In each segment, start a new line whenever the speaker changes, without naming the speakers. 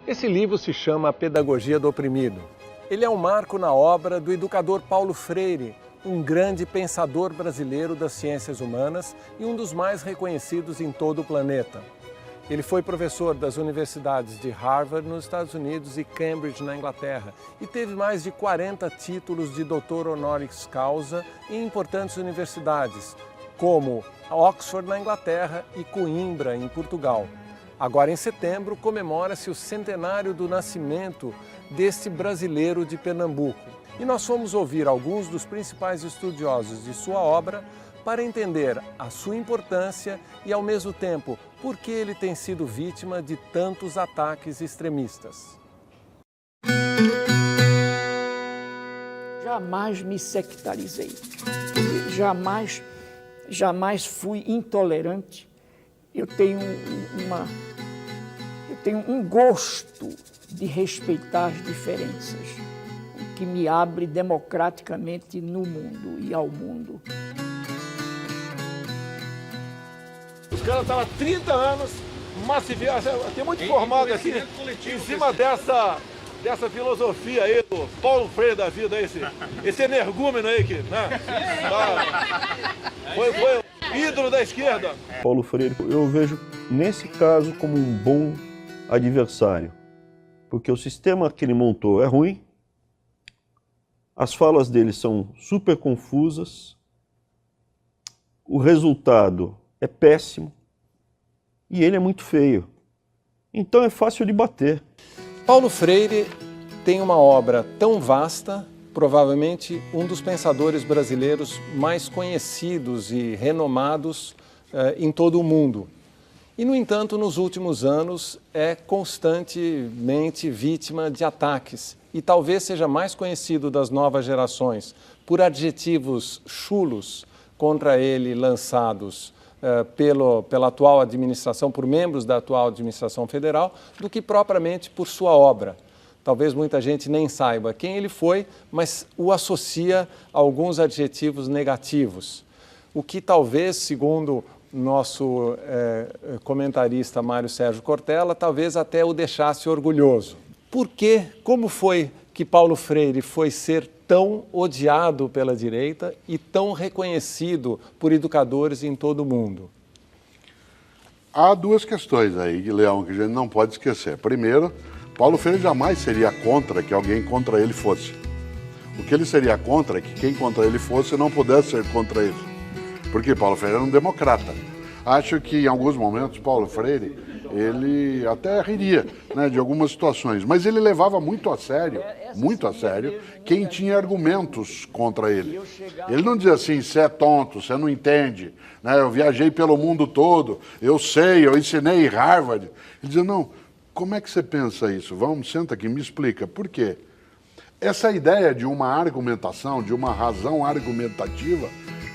Esse livro se chama A Pedagogia do Oprimido. Ele é um marco na obra do educador Paulo Freire, um grande pensador brasileiro das ciências humanas e um dos mais reconhecidos em todo o planeta. Ele foi professor das universidades de Harvard, nos Estados Unidos, e Cambridge, na Inglaterra, e teve mais de 40 títulos de doutor honoris causa em importantes universidades, como Oxford, na Inglaterra, e Coimbra, em Portugal. Agora, em setembro, comemora-se o centenário do nascimento deste brasileiro de Pernambuco. E nós fomos ouvir alguns dos principais estudiosos de sua obra para entender a sua importância e, ao mesmo tempo, por que ele tem sido vítima de tantos ataques extremistas.
Jamais me sectarizei, jamais fui intolerante. Eu tenho um gosto de respeitar as diferenças, que me abre democraticamente no mundo e ao mundo.
Os caras estavam há 30 anos massificando, tem muito formado aqui em cima dessa filosofia aí do Paulo Freire da vida, esse energúmeno aí que, né? Foi o ídolo da esquerda.
Paulo Freire, eu vejo nesse caso como um bom adversário, porque o sistema que ele montou é ruim, as falas dele são super confusas, o resultado é péssimo e ele é muito feio. Então é fácil de bater.
Paulo Freire tem uma obra tão vasta, provavelmente um dos pensadores brasileiros mais conhecidos e renomados em todo o mundo. E, no entanto, nos últimos anos é constantemente vítima de ataques e talvez seja mais conhecido das novas gerações por adjetivos chulos contra ele lançados pela atual administração, por membros da atual administração federal, do que propriamente por sua obra. Talvez muita gente nem saiba quem ele foi, mas o associa a alguns adjetivos negativos, o que talvez, segundo nosso comentarista Mário Sérgio Cortella, talvez até o deixasse orgulhoso. Por quê? Como foi que Paulo Freire foi ser tão odiado pela direita e tão reconhecido por educadores em todo o mundo?
Há duas questões aí, Leão, que a gente não pode esquecer. Primeiro, Paulo Freire jamais seria contra que alguém contra ele fosse. O que ele seria contra é que quem contra ele fosse não pudesse ser contra ele. Porque Paulo Freire era um democrata. Acho que em alguns momentos Paulo Freire, ele até riria, né, de algumas situações, mas ele levava muito a sério, quem tinha argumentos contra ele. Ele não dizia assim, você é tonto, você não entende, né, eu viajei pelo mundo todo, eu sei, eu ensinei em Harvard. Ele dizia, não, como é que você pensa isso? Vamos, senta aqui, me explica, por quê? Essa ideia de uma argumentação, de uma razão argumentativa,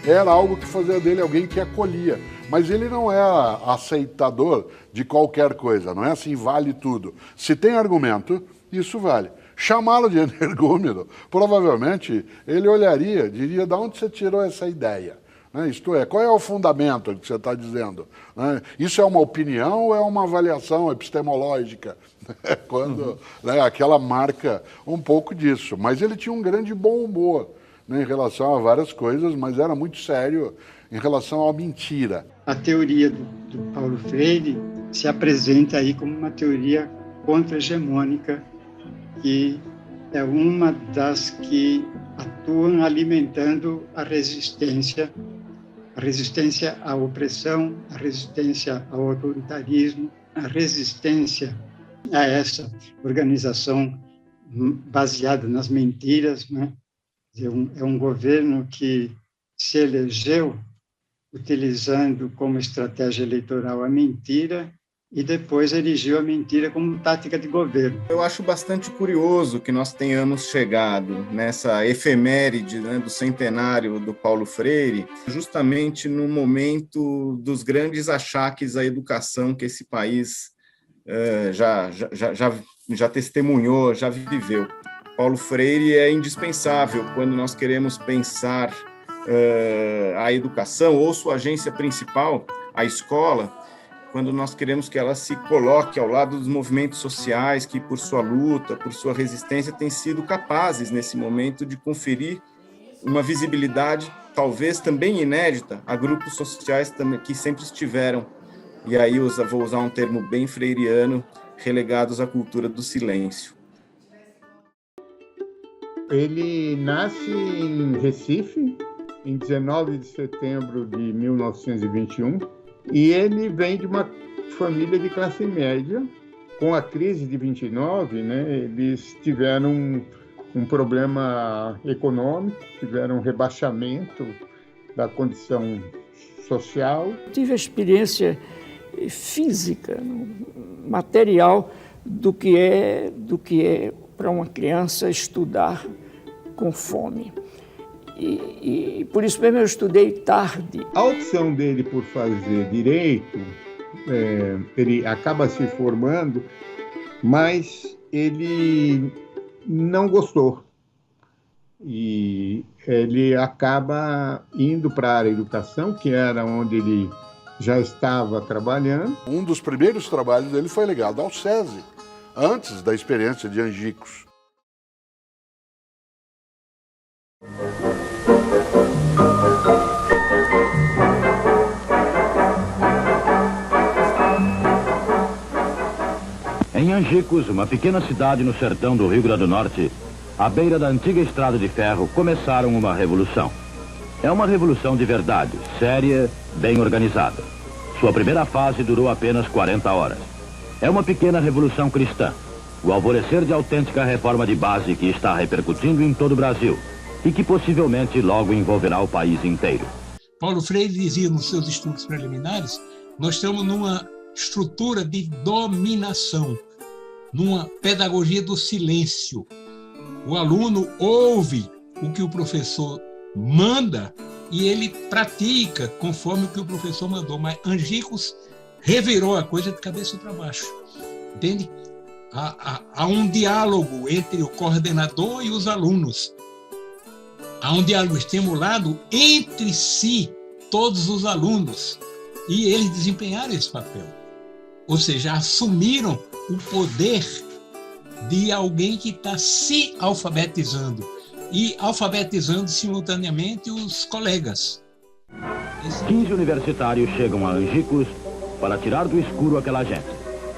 era algo que fazia dele alguém que acolhia. Mas ele não é aceitador de qualquer coisa, não é assim, vale tudo. Se tem argumento, isso vale. Chamá-lo de energúmeno, provavelmente ele olharia, diria, de onde você tirou essa ideia? Né? Isto é, qual é o fundamento que você está dizendo? Né? Isso é uma opinião ou é uma avaliação epistemológica? Quando aquela marca um pouco disso. Mas ele tinha um grande bom humor, né, em relação a várias coisas, mas era muito sério em relação à mentira.
A teoria do Paulo Freire se apresenta aí como uma teoria contra-hegemônica, que é uma das que atuam alimentando a resistência à opressão, a resistência ao autoritarismo, a resistência a essa organização baseada nas mentiras, né? É um governo que se elegeu utilizando como estratégia eleitoral a mentira e depois erigiu a mentira como tática de governo.
Eu acho bastante curioso que nós tenhamos chegado nessa efeméride, né, do centenário do Paulo Freire, justamente no momento dos achaques à educação que esse país já testemunhou, já viveu. Paulo Freire é indispensável quando nós queremos pensar a educação ou sua agência principal, a escola, quando nós queremos que ela se coloque ao lado dos movimentos sociais que, por sua luta, por sua resistência, têm sido capazes, nesse momento, de conferir uma visibilidade, talvez também inédita, a grupos sociais que sempre estiveram, e aí vou usar um termo bem freiriano, relegados à cultura do silêncio.
Ele nasce em Recife, em 19 de setembro de 1921, e ele vem de uma família de classe média. Com a crise de 29, né, eles tiveram um problema econômico, tiveram um rebaixamento da condição social.
Tive a experiência física, material, do que é para uma criança estudar com fome. E por isso mesmo eu estudei tarde.
A opção dele por fazer direito, ele acaba se formando, mas ele não gostou. E ele acaba indo para a área de educação, que era onde ele já estava trabalhando.
Um dos primeiros trabalhos dele foi ligado ao SESI, antes da experiência de Angicos.
Em Angicos, uma pequena cidade no sertão do Rio Grande do Norte, à beira da antiga estrada de ferro, começaram uma revolução. É uma revolução de verdade, séria, bem organizada. Sua primeira fase durou apenas 40 horas. É uma pequena revolução cristã, o alvorecer de autêntica reforma de base que está repercutindo em todo o Brasil e que possivelmente logo envolverá o país inteiro.
Paulo Freire dizia nos seus estudos preliminares, nós estamos numa estrutura de dominação, numa pedagogia do silêncio. O aluno ouve o que o professor manda e ele pratica conforme o que o professor mandou. Mas Angicos revirou a coisa de cabeça para baixo. Entende? Há um diálogo entre o coordenador e os alunos. Há um diálogo estimulado entre si, todos os alunos. E eles desempenharam esse papel. Ou seja, assumiram o poder de alguém que está se alfabetizando e alfabetizando simultaneamente os colegas.
15 universitários chegam a Angicos para tirar do escuro aquela gente.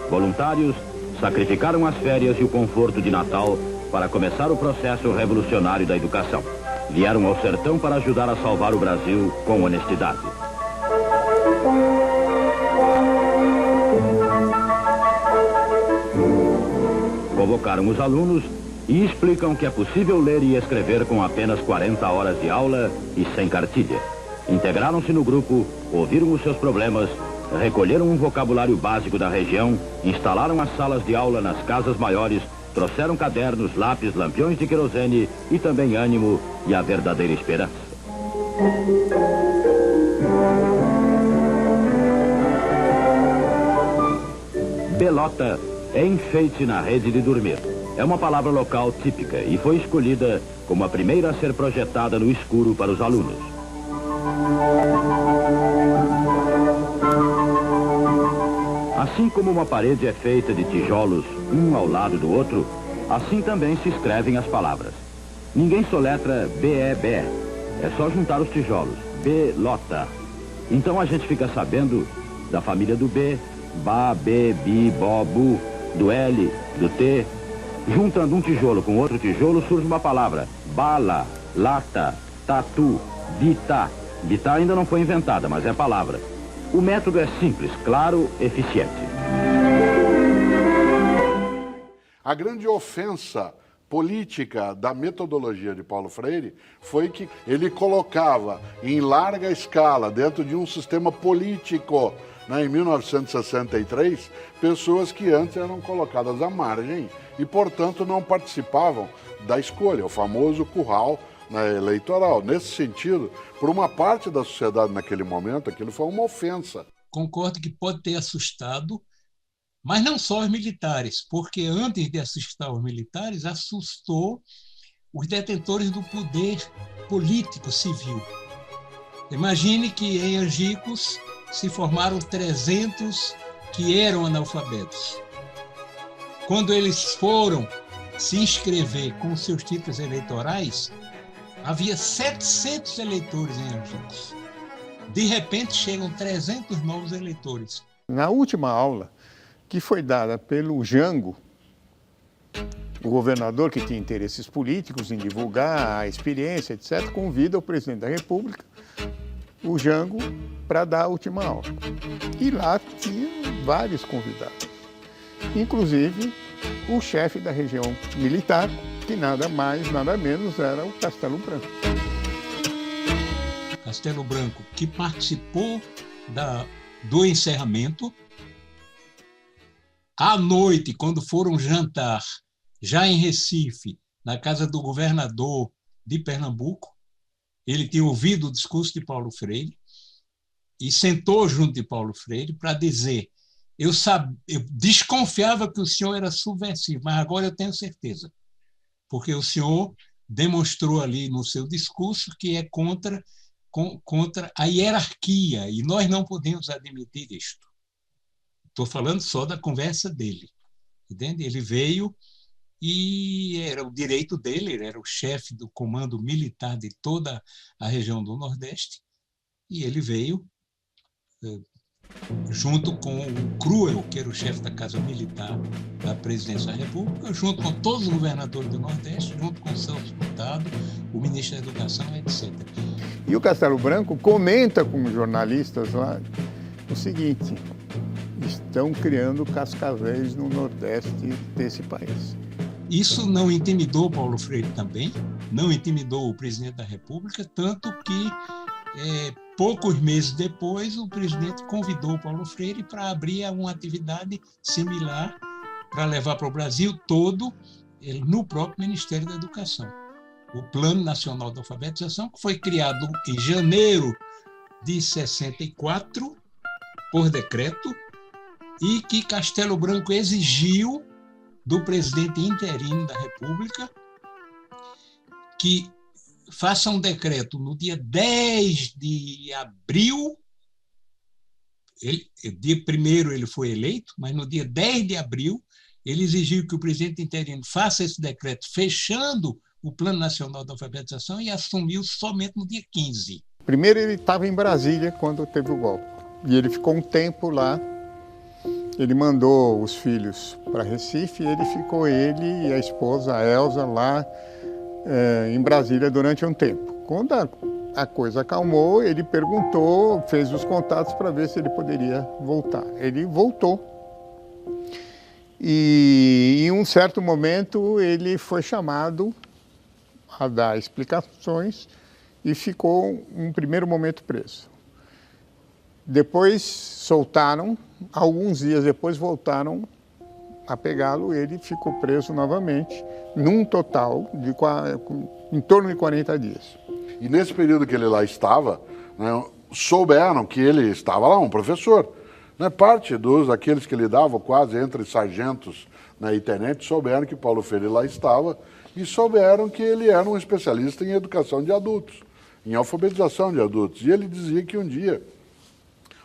Voluntários sacrificaram as férias e o conforto de Natal para começar o processo revolucionário da educação. Vieram ao sertão para ajudar a salvar o Brasil com honestidade. Convocaram os alunos e explicam que é possível ler e escrever com apenas 40 horas de aula e sem cartilha. Integraram-se no grupo, ouviram os seus problemas, recolheram um vocabulário básico da região, instalaram as salas de aula nas casas maiores, trouxeram cadernos, lápis, lampiões de querosene e também ânimo e a verdadeira esperança. Belota é enfeite na rede de dormir. É uma palavra local típica e foi escolhida como a primeira a ser projetada no escuro para os alunos. Assim como uma parede é feita de tijolos, um ao lado do outro, assim também se escrevem as palavras. Ninguém soletra B-E-B, é só juntar os tijolos, Belota. Então a gente fica sabendo da família do B, Ba, Be, Bi, Bo, Bu, do L, do T. Juntando um tijolo com outro tijolo surge uma palavra, bala, lata, tatu, bita. Bita ainda não foi inventada, mas é palavra. O método é simples, claro, eficiente.
A grande ofensa política da metodologia de Paulo Freire foi que ele colocava em larga escala, dentro de um sistema político, em 1963, pessoas que antes eram colocadas à margem e, portanto, não participavam da escolha, o famoso curral eleitoral. Nesse sentido, por uma parte da sociedade naquele momento, aquilo foi uma ofensa.
Concordo que pode ter assustado, mas não só os militares, porque antes de assustar os militares, assustou os detentores do poder político civil. Imagine que em Angicos se formaram 300 que eram analfabetos. Quando eles foram se inscrever com seus títulos eleitorais, havia 700 eleitores em Angicos. De repente, chegam 300 novos eleitores.
Na última aula, que foi dada pelo Jango, o governador que tinha interesses políticos em divulgar a experiência, etc., convida o presidente da República, o Jango, para dar a última aula. E lá tinha vários convidados, inclusive o chefe da região militar, que nada mais, nada menos era o Castelo Branco.
Castelo Branco, que participou do encerramento. À noite, quando foram jantar, já em Recife, na casa do governador de Pernambuco, ele tinha ouvido o discurso de Paulo Freire e sentou junto de Paulo Freire para dizer: eu desconfiava que o senhor era subversivo, mas agora eu tenho certeza, porque o senhor demonstrou ali no seu discurso que é contra a hierarquia, e nós não podemos admitir isto. Estou falando só da conversa dele. Entende? Ele veio e era o direito dele, ele era o chefe do comando militar de toda a região do Nordeste, e ele veio junto com o Cruel, que era o chefe da Casa Militar da Presidência da República, junto com todos os governadores do Nordeste, junto com o Celso Furtado, o ministro da Educação, etc.
E o Castelo Branco comenta com os jornalistas lá o seguinte: estão criando cascavéis no Nordeste desse país.
Isso não intimidou Paulo Freire também, não intimidou o presidente da República, tanto que poucos meses depois o presidente convidou Paulo Freire para abrir uma atividade similar para levar para o Brasil todo, no próprio Ministério da Educação. O Plano Nacional de Alfabetização, que foi criado em janeiro de 64, por decreto, e que Castelo Branco exigiu do presidente interino da República que faça um decreto no dia 10 de abril, dia 1º ele foi eleito, mas no dia 10 de abril ele exigiu que o presidente interino faça esse decreto fechando o Plano Nacional de Alfabetização e assumiu somente no dia 15.
Primeiro ele estava em Brasília quando teve o golpe, e ele ficou um tempo lá. Ele mandou os filhos para Recife, ele e a esposa, a Elza, lá em Brasília durante um tempo. Quando a coisa acalmou, ele perguntou, fez os contatos para ver se ele poderia voltar. Ele voltou. E em um certo momento ele foi chamado a dar explicações e ficou um primeiro momento preso. Depois soltaram, alguns dias depois voltaram a pegá-lo, ele ficou preso novamente, num total de em torno de 40 dias.
E nesse período que ele lá estava, né, souberam que ele estava lá, um professor. Né, parte aqueles que lidavam quase entre sargentos, né, e tenentes, souberam que Paulo Freire lá estava e souberam que ele era um especialista em educação de adultos, em alfabetização de adultos. E ele dizia que um dia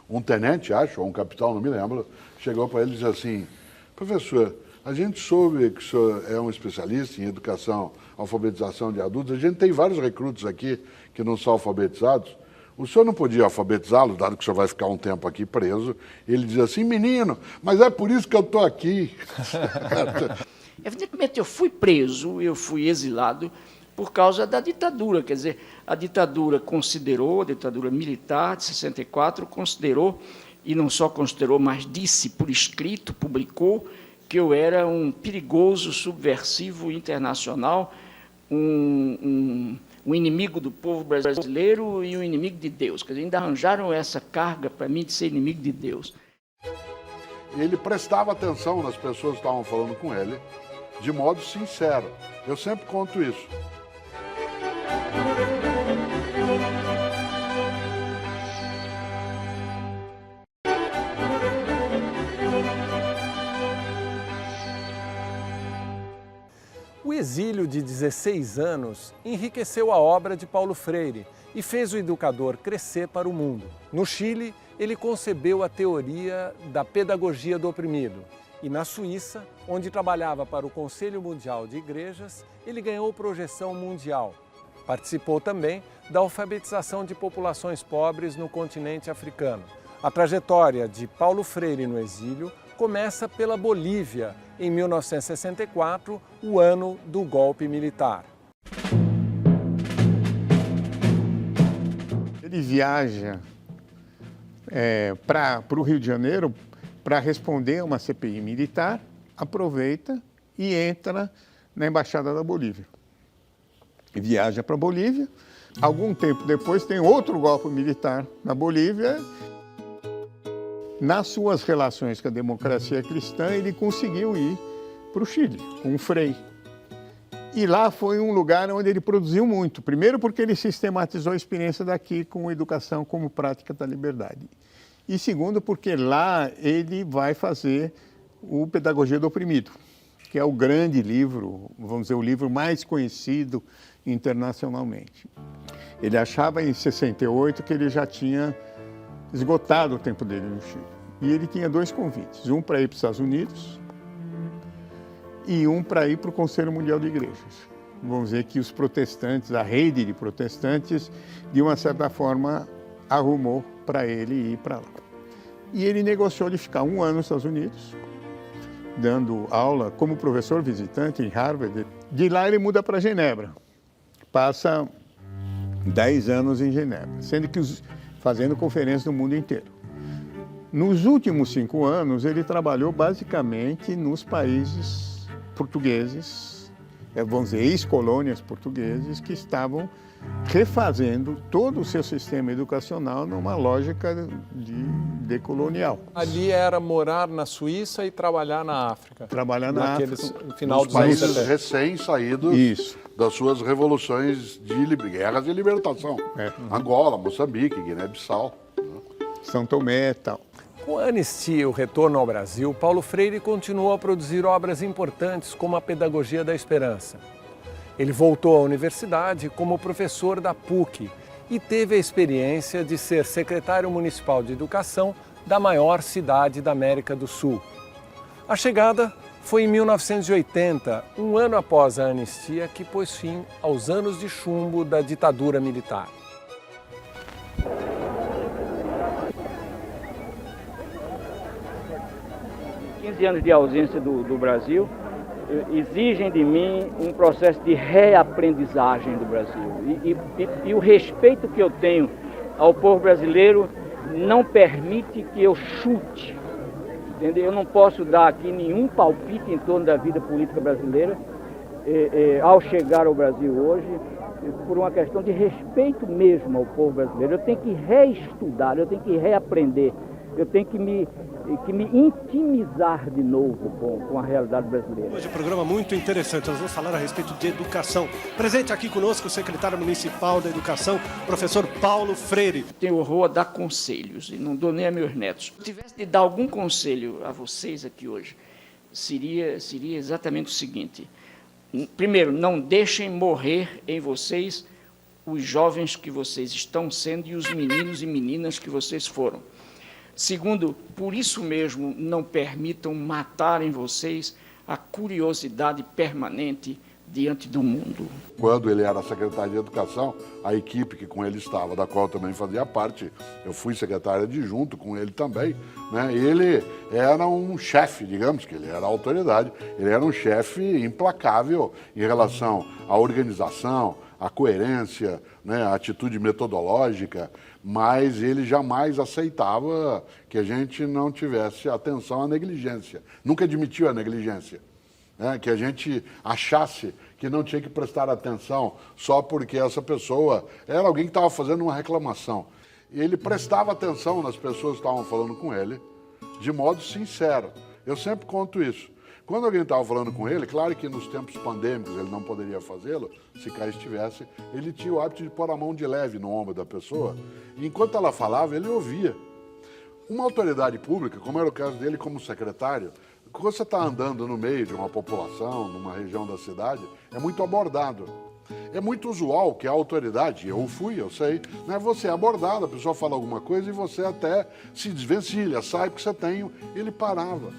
um tenente, acho, ou um capitão, não me lembro, chegou para ele e disse assim: professor, a gente soube que o senhor é um especialista em educação, alfabetização de adultos, a gente tem vários recrutos aqui que não são alfabetizados, o senhor não podia alfabetizá-los, dado que o senhor vai ficar um tempo aqui preso? Ele dizia assim: menino, mas é por isso que eu estou aqui.
Evidentemente, eu fui preso, eu fui exilado por causa da ditadura, quer dizer, a ditadura militar de 64 considerou, e não só considerou, mas disse por escrito, publicou, que eu era um perigoso subversivo internacional, um inimigo do povo brasileiro e um inimigo de Deus. Quer dizer, ainda arranjaram essa carga para mim de ser inimigo de Deus.
Ele prestava atenção nas pessoas que estavam falando com ele, de modo sincero. Eu sempre conto isso.
O exílio de 16 anos enriqueceu a obra de Paulo Freire e fez o educador crescer para o mundo. No Chile, ele concebeu a teoria da pedagogia do oprimido. E na Suíça, onde trabalhava para o Conselho Mundial de Igrejas, ele ganhou projeção mundial. Participou também da alfabetização de populações pobres no continente africano. A trajetória de Paulo Freire no exílio começa pela Bolívia, em 1964, o ano do golpe militar.
Ele viaja para o Rio de Janeiro para responder a uma CPI militar, aproveita e entra na Embaixada da Bolívia. Viaja para a Bolívia. Algum tempo depois tem outro golpe militar na Bolívia. Nas suas relações com a democracia cristã, ele conseguiu ir para o Chile, com o Frei. E lá foi um lugar onde ele produziu muito. Primeiro porque ele sistematizou a experiência daqui com educação como prática da liberdade. E segundo porque lá ele vai fazer o Pedagogia do Oprimido, que é o grande livro, vamos dizer, o livro mais conhecido internacionalmente. Ele achava em 68 que ele já tinha esgotado o tempo dele no Chile. E ele tinha dois convites, um para ir para os Estados Unidos e um para ir para o Conselho Mundial de Igrejas. Vamos dizer que os protestantes, a rede de protestantes, de uma certa forma, arrumou para ele ir para lá. E ele negociou de ficar 1 ano nos Estados Unidos, dando aula como professor visitante em Harvard. De lá ele muda para Genebra, passa 10 anos em Genebra, sendo que fazendo conferências no mundo inteiro. Nos últimos 5 anos, ele trabalhou basicamente nos países portugueses, vamos dizer, ex-colônias portugueses, que estavam refazendo todo o seu sistema educacional numa lógica de decolonial.
Ali era morar na Suíça e trabalhar na África.
Trabalhar na África.
No final dos
países
anos 70.
recém-saídos das suas revoluções de guerras de libertação. Angola, Moçambique, Guiné-Bissau.
São Tomé e tal.
Com a anistia e o retorno ao Brasil, Paulo Freire continuou a produzir obras importantes como a Pedagogia da Esperança. Ele voltou à universidade como professor da PUC e teve a experiência de ser secretário municipal de educação da maior cidade da América do Sul. A chegada foi em 1980, um ano após a anistia, que pôs fim aos anos de chumbo da ditadura militar.
Anos de ausência do Brasil exigem de mim um processo de reaprendizagem do Brasil. E o respeito que eu tenho ao povo brasileiro não permite que eu chute. Entendeu? Eu não posso dar aqui nenhum palpite em torno da vida política brasileira ao chegar ao Brasil hoje, por uma questão de respeito mesmo ao povo brasileiro. Eu tenho que reestudar, eu tenho que reaprender, eu tenho que me intimizar de novo com a realidade brasileira.
Hoje um programa muito interessante, nós vamos falar a respeito de educação. Presente aqui conosco o secretário municipal da educação, professor Paulo Freire.
Tenho horror a dar conselhos, e não dou nem a meus netos. Se tivesse de dar algum conselho a vocês aqui hoje, seria exatamente o seguinte. Primeiro, não deixem morrer em vocês os jovens que vocês estão sendo e os meninos e meninas que vocês foram. Segundo, por isso mesmo, não permitam matar em vocês a curiosidade permanente diante do mundo.
Quando ele era secretário de Educação, a equipe que com ele estava, da qual eu também fazia parte, eu fui secretário adjunto com ele também, né? Ele era um chefe, digamos que ele era a autoridade, ele era um chefe implacável em relação à organização, à coerência, né, à atitude metodológica, mas ele jamais aceitava que a gente não tivesse atenção à negligência. Nunca admitiu a negligência. Né, que a gente achasse que não tinha que prestar atenção só porque essa pessoa era alguém que estava fazendo uma reclamação. E ele prestava atenção nas pessoas que estavam falando com ele, de modo sincero. Eu sempre conto isso. Quando alguém estava falando com ele, claro que nos tempos pandêmicos ele não poderia fazê-lo, se cá estivesse, ele tinha o hábito de pôr a mão de leve no ombro da pessoa, e enquanto ela falava, ele ouvia. Uma autoridade pública, como era o caso dele como secretário, quando você está andando no meio de uma população, numa região da cidade, é muito abordado. É muito usual que a autoridade, eu fui, eu sei, né? Você é abordado, a pessoa fala alguma coisa e você até se desvencilha, sai porque você tem. Ele parava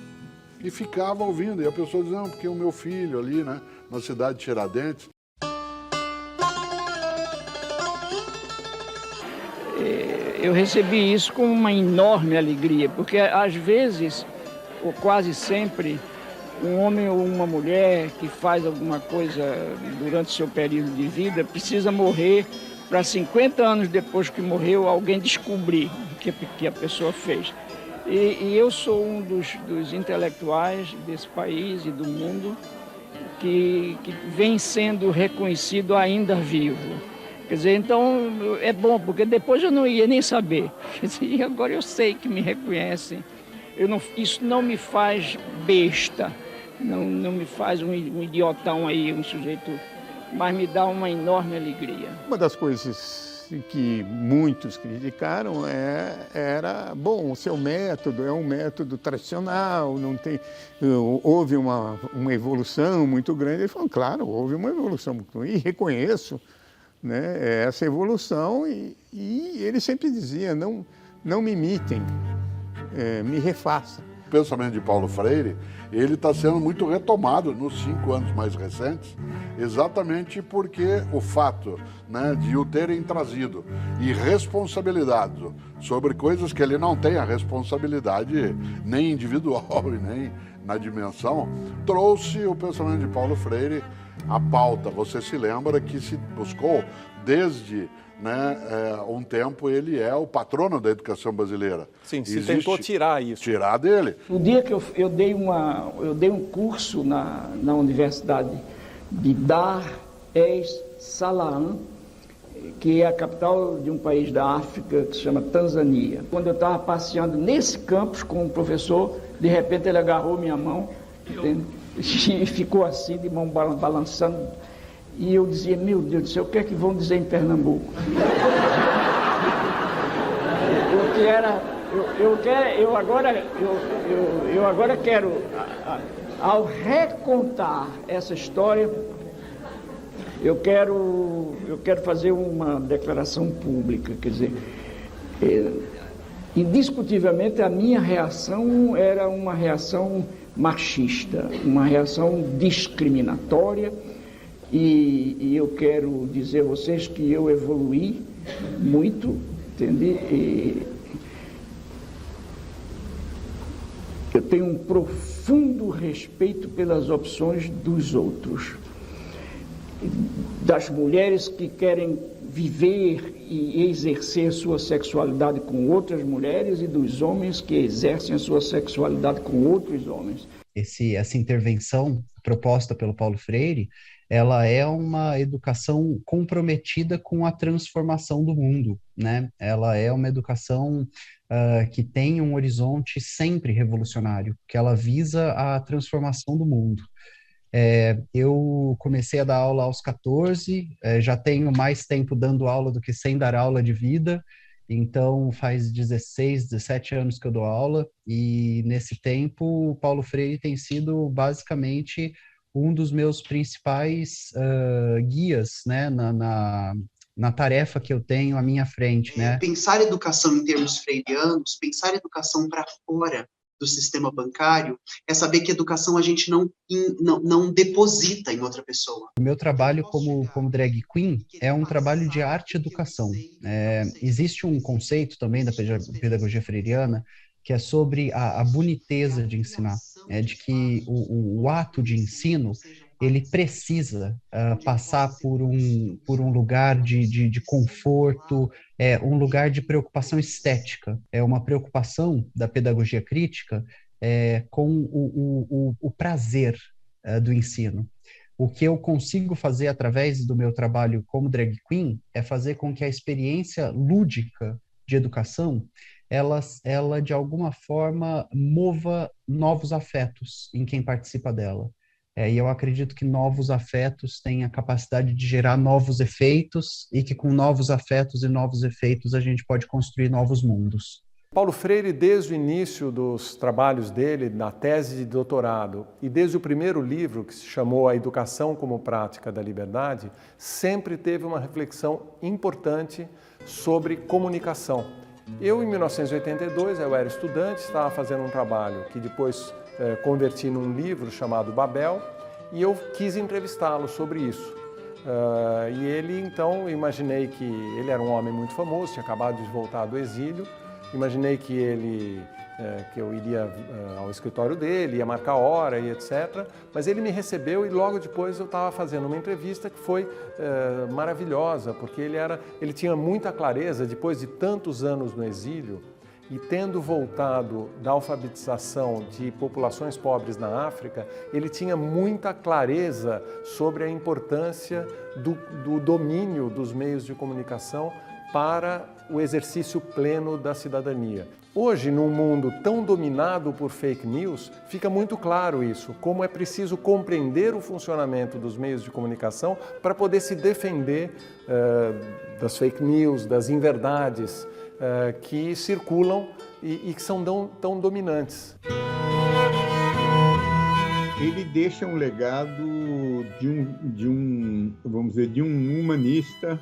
e ficava ouvindo. E a pessoa dizia, não, porque o meu filho ali, né, na cidade de Tiradentes.
Eu recebi isso com uma enorme alegria, porque às vezes, ou quase sempre, um homem ou uma mulher que faz alguma coisa durante seu período de vida precisa morrer para 50 anos depois que morreu alguém descobrir o que a pessoa fez. E eu sou um dos intelectuais desse país e do mundo que vem sendo reconhecido ainda vivo. Quer dizer, então é bom, porque depois eu não ia nem saber. Quer dizer, e agora eu sei que me reconhecem. Isso não me faz besta, não me faz um idiotão aí, um sujeito, mas me dá uma enorme alegria.
Uma das coisas que muitos criticaram era, bom, o seu método é um método tradicional, não tem, houve uma evolução muito grande. Ele falou, claro, houve uma evolução muito grande, e reconheço, né, essa evolução, e ele sempre dizia, não me imitem, me refaçam.
O pensamento de Paulo Freire, ele está sendo muito retomado nos 5 anos mais recentes, exatamente porque o fato, né, de o terem trazido e responsabilizado sobre coisas que ele não tem a responsabilidade nem individual e nem na dimensão, trouxe o pensamento de Paulo Freire à pauta. Você se lembra que se buscou desde, né, um tempo, ele é o patrono da educação brasileira.
Sim, se tentou tirar isso.
Tirar dele.
No dia que eu dei um curso na Universidade de Dar es Salaam, que é a capital de um país da África que se chama Tanzânia. Quando eu estava passeando nesse campus com o professor, de repente ele agarrou minha mão, entende? E ficou assim, de mão balançando. E eu dizia, meu Deus do céu, o que é que vão dizer em Pernambuco? Eu agora quero, ao recontar essa história, eu quero fazer uma declaração pública, quer dizer, indiscutivelmente a minha reação era uma reação machista, uma reação discriminatória, e eu quero dizer a vocês que eu evoluí muito, entende? E eu tenho um profundo respeito pelas opções dos outros, das mulheres que querem viver e exercer sua sexualidade com outras mulheres e dos homens que exercem a sua sexualidade com outros homens.
Essa intervenção proposta pelo Paulo Freire, ela é uma educação comprometida com a transformação do mundo, né? Ela é uma educação que tem um horizonte sempre revolucionário, que ela visa a transformação do mundo. Eu comecei a dar aula aos 14, já tenho mais tempo dando aula do que sem dar aula de vida, então faz 16, 17 anos que eu dou aula, e nesse tempo o Paulo Freire tem sido basicamente um dos meus principais guias, né, na tarefa que eu tenho à minha frente, né?
Pensar educação em termos freirianos, pensar educação para fora do sistema bancário, é saber que educação a gente não deposita em outra pessoa.
O meu trabalho como drag queen é um trabalho de arte-educação. Existe um conceito também da pedagogia freiriana que é sobre a boniteza de ensinar, de que o ato de ensino ele precisa passar por um lugar de conforto, um lugar de preocupação estética, uma preocupação da pedagogia crítica com o prazer do ensino. O que eu consigo fazer através do meu trabalho como drag queen é fazer com que a experiência lúdica de educação ela de alguma forma mova novos afetos em quem participa dela. E eu acredito que novos afetos têm a capacidade de gerar novos efeitos e que com novos afetos e novos efeitos a gente pode construir novos mundos.
Paulo Freire, desde o início dos trabalhos dele, na tese de doutorado, e desde o primeiro livro, que se chamou A Educação como Prática da Liberdade, sempre teve uma reflexão importante sobre comunicação. Eu, em 1982, eu era estudante, estava fazendo um trabalho que depois converti num livro chamado Babel, e eu quis entrevistá-lo sobre isso. E ele, então, imaginei que ele era um homem muito famoso, tinha acabado de voltar do exílio, imaginei que eu iria ao escritório dele, ia marcar hora e etc. Mas ele me recebeu e logo depois eu estava fazendo uma entrevista que foi maravilhosa, porque ele tinha muita clareza, depois de tantos anos no exílio, e tendo voltado da alfabetização de populações pobres na África, ele tinha muita clareza sobre a importância do domínio dos meios de comunicação para o exercício pleno da cidadania. Hoje, num mundo tão dominado por fake news, fica muito claro isso, como é preciso compreender o funcionamento dos meios de comunicação para poder se defender das fake news, das inverdades que circulam e que são tão dominantes.
Ele deixa um legado vamos dizer, de um humanista,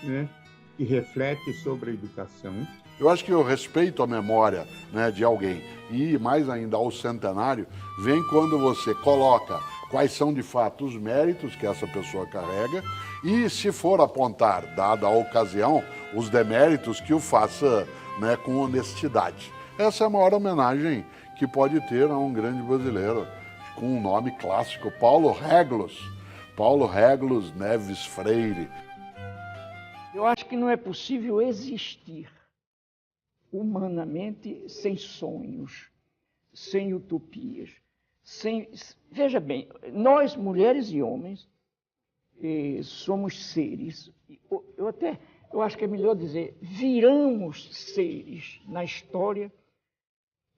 né, que reflete sobre a educação.
Eu acho que o respeito à memória, né, de alguém e mais ainda ao centenário vem quando você coloca quais são de fato os méritos que essa pessoa carrega e, se for apontar, dada a ocasião, os deméritos, que o faça, né, com honestidade. Essa é a maior homenagem que pode ter a um grande brasileiro com um nome clássico, Paulo Régulos Neves Freire.
Eu acho que não é possível existir humanamente sem sonhos, sem utopias, Veja bem, nós, mulheres e homens, somos seres, eu acho que é melhor dizer, viramos seres na história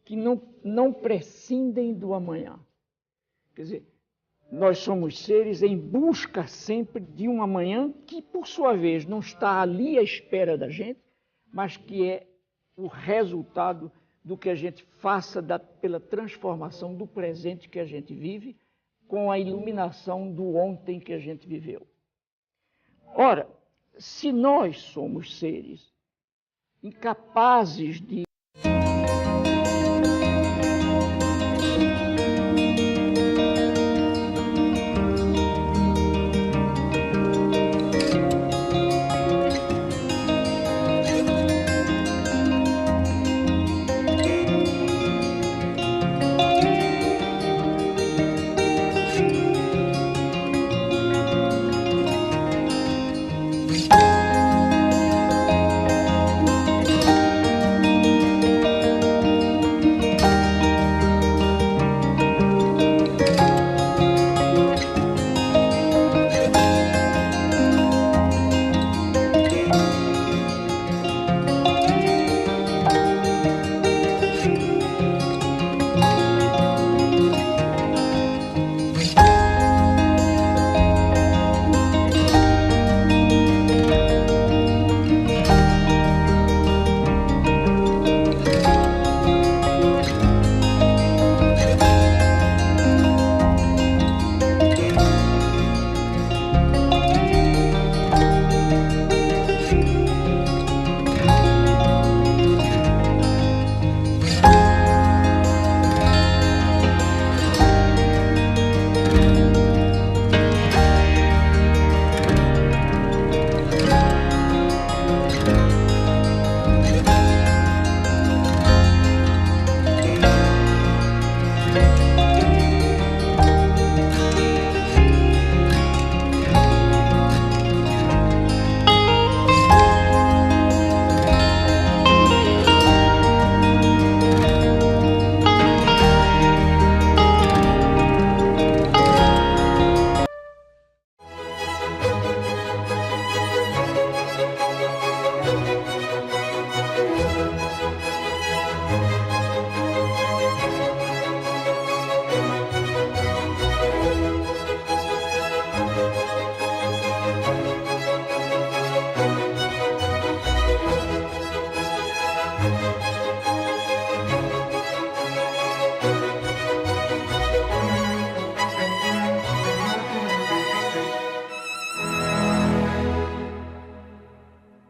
que não prescindem do amanhã. Quer dizer, nós somos seres em busca sempre de um amanhã que, por sua vez, não está ali à espera da gente, mas que é o resultado do que a gente faça pela transformação do presente que a gente vive com a iluminação do ontem que a gente viveu. Ora, se nós somos seres incapazes de